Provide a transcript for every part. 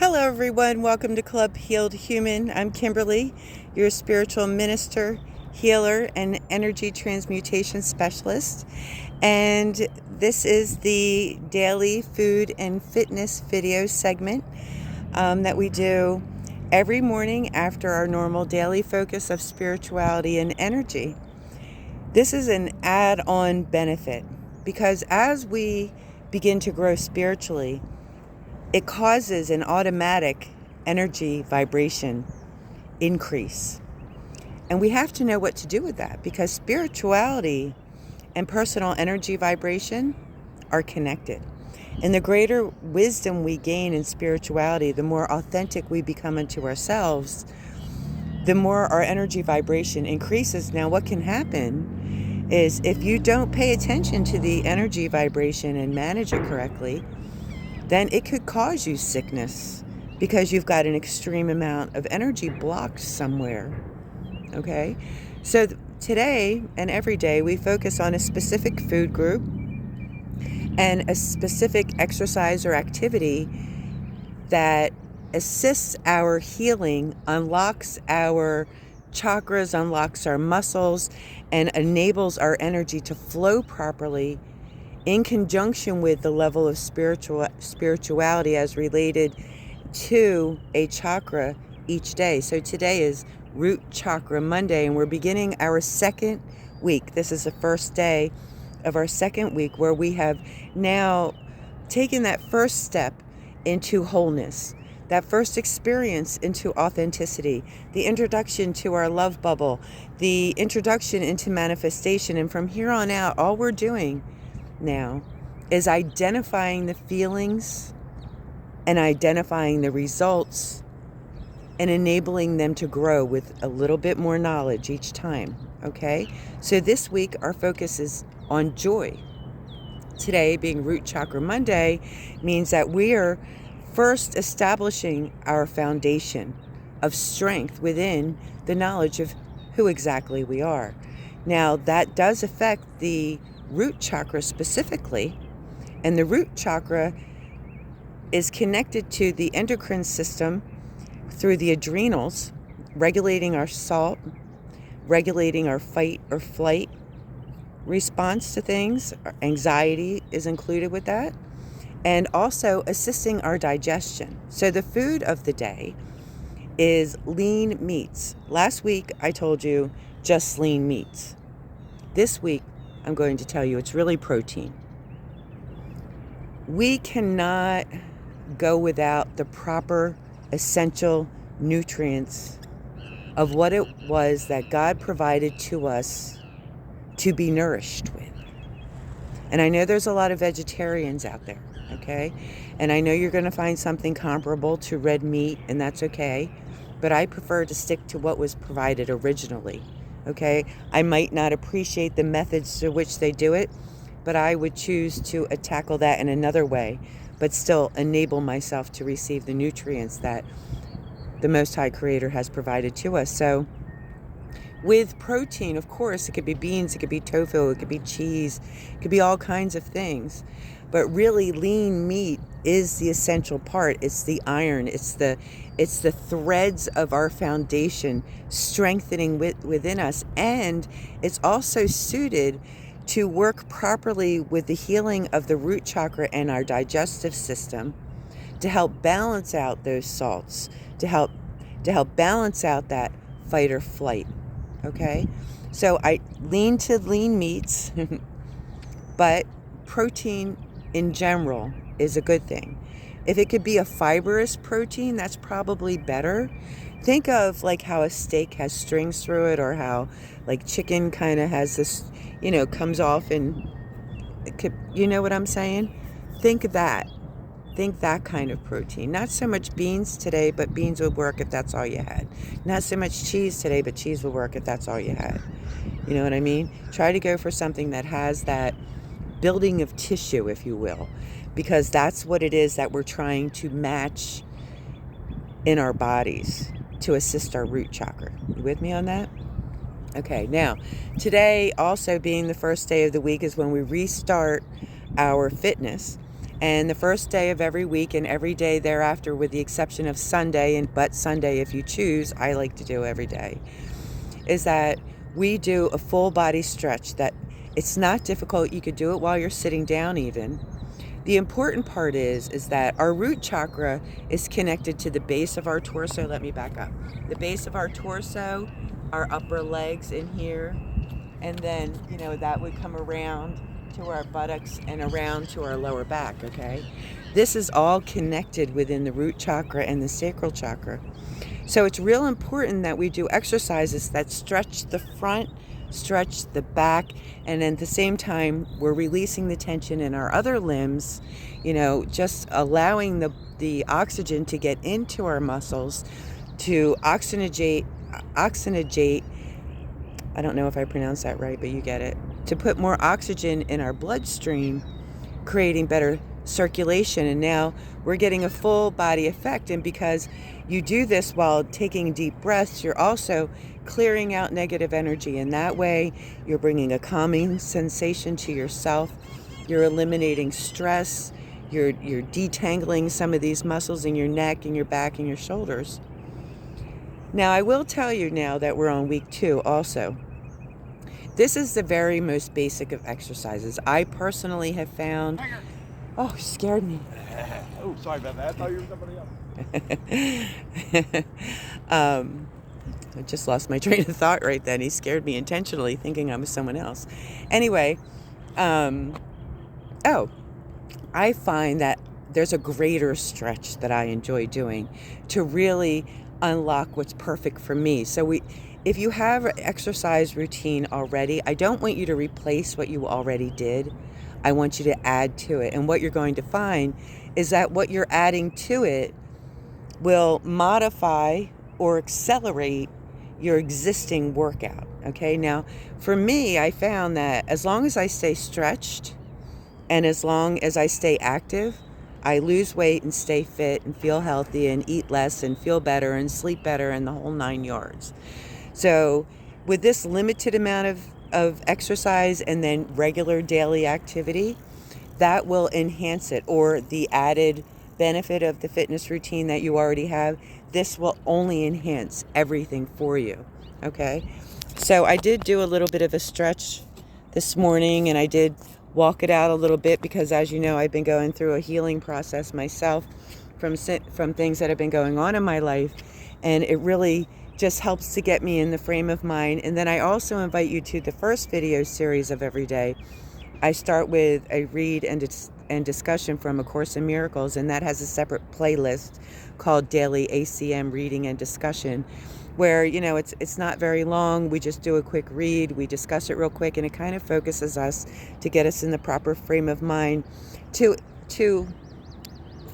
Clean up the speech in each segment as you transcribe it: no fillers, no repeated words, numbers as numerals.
Hello, everyone. Welcome to Club Healed Human. I'm Kimberly, your spiritual minister, healer, and energy transmutation specialist. And this is the daily food and fitness video segment that we do every morning after our normal daily focus of spirituality and energy. This is an add-on benefit because as we begin to grow spiritually, it causes an automatic energy vibration increase. And we have to know what to do with that because spirituality and personal energy vibration are connected. And the greater wisdom we gain in spirituality, the more authentic we become unto ourselves, the more our energy vibration increases. Now, what can happen is if you don't pay attention to the energy vibration and manage it correctly, then it could cause you sickness because you've got an extreme amount of energy blocked somewhere. Okay? So today and every day we focus on a specific food group and a specific exercise or activity that assists our healing, unlocks our chakras, unlocks our muscles, and enables our energy to flow properly in conjunction with the level of spirituality as related to a chakra each day. So today is Root Chakra Monday, and we're beginning our second week. This is the first day of our second week where we have now taken that first step into wholeness, that first experience into authenticity, the introduction to our love bubble, the introduction into manifestation. And from here on out, all we're doing now is identifying the feelings and identifying the results and enabling them to grow with a little bit more knowledge each time. Okay, so this week our focus is on joy. Today, being Root Chakra Monday, means that we are first establishing our foundation of strength within the knowledge of who exactly we are. Now, that does affect the root chakra specifically, and the root chakra is connected to the endocrine system through the adrenals, regulating our salt, regulating our fight or flight response to things. Anxiety is included with that, and also assisting our digestion. So the food of the day is lean meats. Last week I told you just lean meats. This week I'm going to tell you it's really protein. We cannot go without the proper essential nutrients of what it was that God provided to us to be nourished with. And I know there's a lot of vegetarians out there, okay? And I know you're going to find something comparable to red meat, and that's okay. But I prefer to stick to what was provided originally. Okay, I might not appreciate the methods through which they do it, but I would choose to tackle that in another way, but still enable myself to receive the nutrients that the Most High Creator has provided to us. So with protein, of course, it could be beans, it could be tofu, it could be cheese, it could be all kinds of things. But really, lean meat is the essential part. It's the iron. It's the threads of our foundation strengthening within us. And it's also suited to work properly with the healing of the root chakra and our digestive system to help balance out those salts, to help balance out that fight or flight. Okay? So I lean to lean meats, but protein in general is a good thing. If it could be a fibrous protein, that's probably better. Think of like how a steak has strings through it, or how like chicken kind of has this, comes off, and it could, you know what I'm saying? Think that kind of protein. Not so much beans today, but beans would work if that's all you had. Not so much cheese today, but cheese would work if that's all you had. You know what I mean? Try to go for something that has that building of tissue, if you will, because that's what it is that we're trying to match in our bodies to assist our root chakra. You with me on that? Okay, now, today also being the first day of the week is when we restart our fitness. And the first day of every week and every day thereafter, with the exception of Sunday, but Sunday if you choose, I like to do every day, is that we do a full body stretch. That it's not difficult. You could do it while you're sitting down even. The important part is that our root chakra is connected to the base of our torso. Let me back up. The base of our torso, our upper legs in here, and then, that would come around to our buttocks and around to our lower back, okay? This is all connected within the root chakra and the sacral chakra. So it's real important that we do exercises that stretch the front, stretch the back, and at the same time we're releasing the tension in our other limbs, just allowing the oxygen to get into our muscles to oxygenate, I don't know if I pronounced that right, but you get it, to put more oxygen in our bloodstream, creating better circulation. And now we're getting a full body effect. And because you do this while taking deep breaths, you're also clearing out negative energy. And that way you're bringing a calming sensation to yourself. You're eliminating stress. You're detangling some of these muscles in your neck and your back and your shoulders. Now, I will tell you now that we're on week 2 also. This is the very most basic of exercises. I personally have found... Oh, you scared me. Oh, sorry about that. I thought you were somebody else. I just lost my train of thought right then. He scared me intentionally, thinking I was someone else. Anyway, I find that there's a greater stretch that I enjoy doing to really unlock what's perfect for me. So if you have an exercise routine already, I don't want you to replace what you already did. I want you to add to it. And what you're going to find is that what you're adding to it will modify or accelerate your existing workout. Okay, now for me, I found that as long as I stay stretched and as long as I stay active, I lose weight and stay fit and feel healthy and eat less and feel better and sleep better and the whole 9 yards. So with this limited amount of exercise and then regular daily activity, that will enhance it. Or the added benefit of the fitness routine that you already have, this will only enhance everything for you. Okay? So I did do a little bit of a stretch this morning, and I did walk it out a little bit because, as you know, I've been going through a healing process myself from things that have been going on in my life, and it really just helps to get me in the frame of mind. And then I also invite you to the first video series of every day. I start with a read and discussion from A Course in Miracles, and that has a separate playlist called Daily ACM Reading and Discussion, where, it's not very long. We just do a quick read, we discuss it real quick, and it kind of focuses us to get us in the proper frame of mind to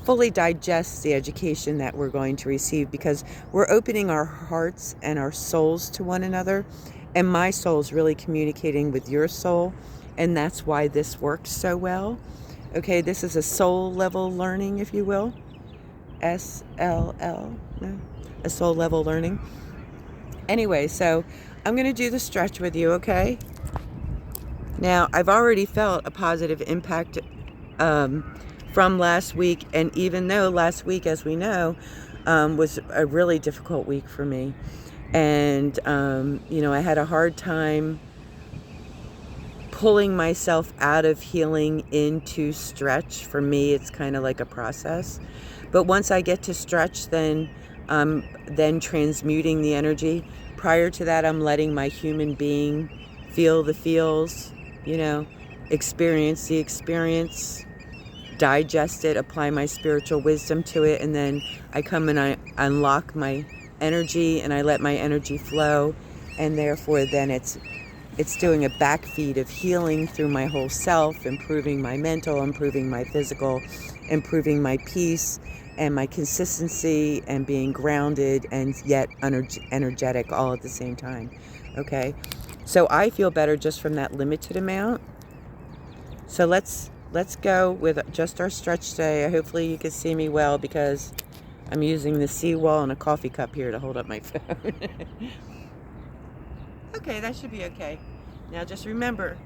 fully digest the education that we're going to receive, because we're opening our hearts and our souls to one another, and my soul is really communicating with your soul, and that's why this works so well. Okay, this is a soul level learning, if you will. SLL, no? A soul level learning. Anyway, so I'm going to do the stretch with you, okay? Now, I've already felt a positive impact from last week, and even though last week, as we know, was a really difficult week for me, and I had a hard time pulling myself out of healing into stretch. For me, it's kind of like a process, but once I get to stretch, then transmuting the energy. Prior to that, I'm letting my human being feel the feels, experience the experience, digest it, apply my spiritual wisdom to it, and then I come and I unlock my energy and I let my energy flow, and therefore then it's doing a backfeed of healing through my whole self, improving my mental, improving my physical, improving my peace and my consistency, and being grounded and yet energetic all at the same time. Okay, so I feel better just from that limited amount. So let's go with just our stretch today. Hopefully you can see me well, because I'm using the seawall and a coffee cup here to hold up my phone. Okay, that should be okay. Now just remember,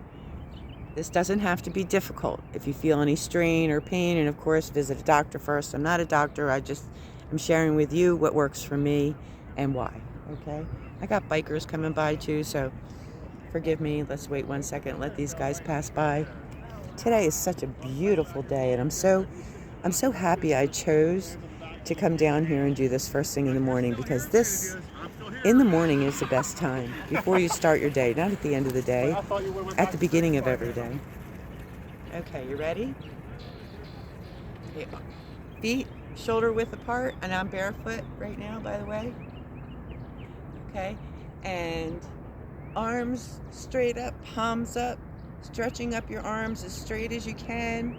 This doesn't have to be difficult. If you feel any strain or pain, and of course, visit a doctor first. I'm not a doctor. I'm sharing with you what works for me and why. Okay? I got bikers coming by too, so forgive me. Let's wait 1 second. Let these guys pass by. Today is such a beautiful day, and I'm so happy I chose to come down here and do this first thing in the morning, because this in the morning is the best time before you start your day, not at the end of the day, at the beginning of every day. Okay, you ready? Okay. Feet shoulder width apart, and I'm barefoot right now, by the way. Okay, and arms straight up, palms up, stretching up your arms as straight as you can,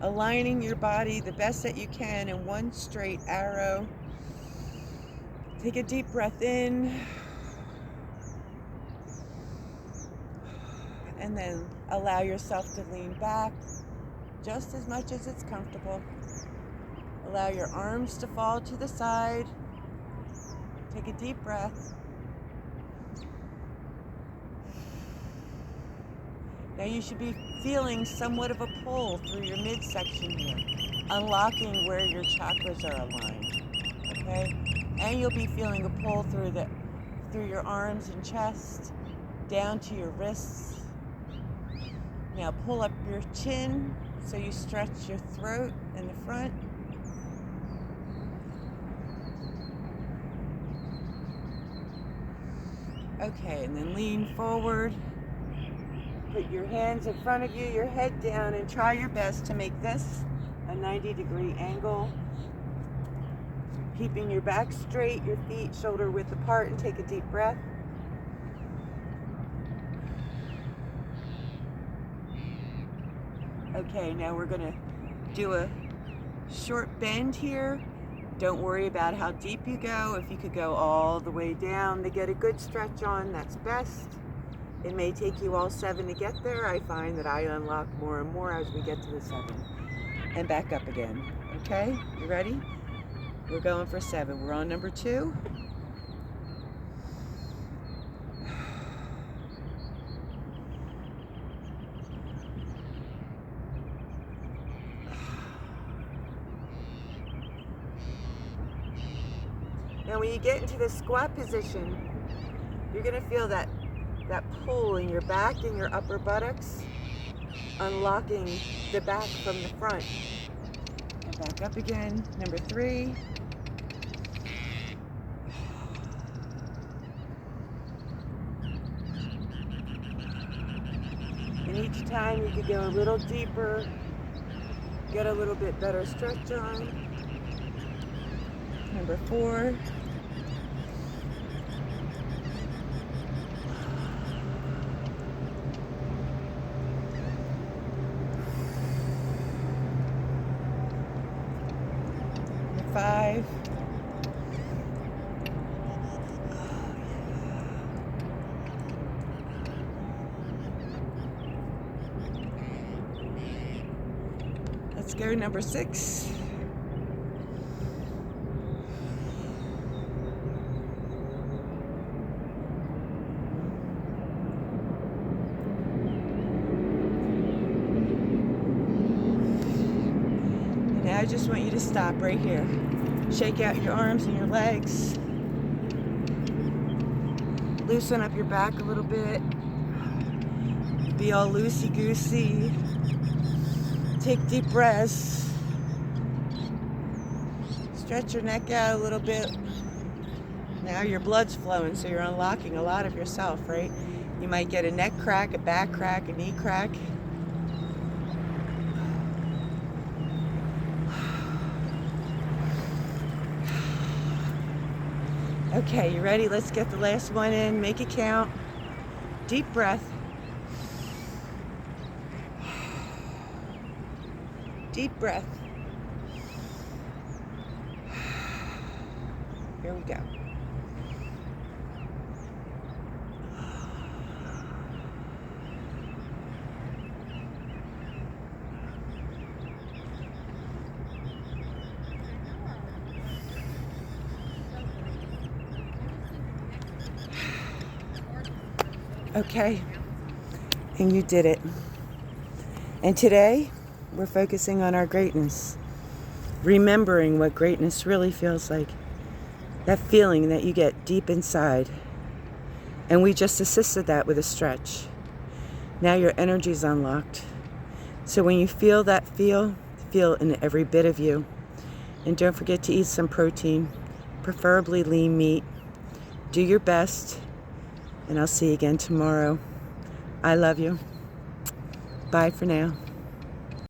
aligning your body the best that you can in one straight arrow. Take a deep breath in, and then allow yourself to lean back just as much as it's comfortable. Allow your arms to fall to the side. Take a deep breath. Now you should be feeling somewhat of a pull through your midsection here, unlocking where your chakras are aligned. Okay? And you'll be feeling a pull through your arms and chest, down to your wrists. Now pull up your chin so you stretch your throat in the front. Okay, and then lean forward. Put your hands in front of you, your head down, and try your best to make this a 90-degree angle. Keeping your back straight, your feet shoulder width apart, and take a deep breath. Okay, now we're going to do a short bend here. Don't worry about how deep you go. If you could go all the way down to get a good stretch on, that's best. It may take you all 7 to get there. I find that I unlock more and more as we get to the 7. And back up again. Okay, you ready? We're going for 7. We're on number 2. Now when you get into the squat position, you're going to feel that pull in your back and your upper buttocks, unlocking the back from the front. And back up again, number 3. And each time you could go a little deeper, get a little bit better stretch on. Number 4. Number 5. Let's go number 6. I just want you to stop right here. Shake out your arms and your legs. Loosen up your back a little bit. Be all loosey-goosey. Take deep breaths. Stretch your neck out a little bit. Now your blood's flowing, so you're unlocking a lot of yourself, right? You might get a neck crack, a back crack, a knee crack. Okay, you ready? Let's get the last one in. Make it count. Deep breath. Deep breath. Here we go. Okay, and you did it. And today, we're focusing on our greatness, remembering what greatness really feels like, that feeling that you get deep inside. And we just assisted that with a stretch. Now your energy's unlocked. So when you feel that feel in every bit of you. And don't forget to eat some protein, preferably lean meat. Do your best, and I'll see you again tomorrow. I love you. Bye for now.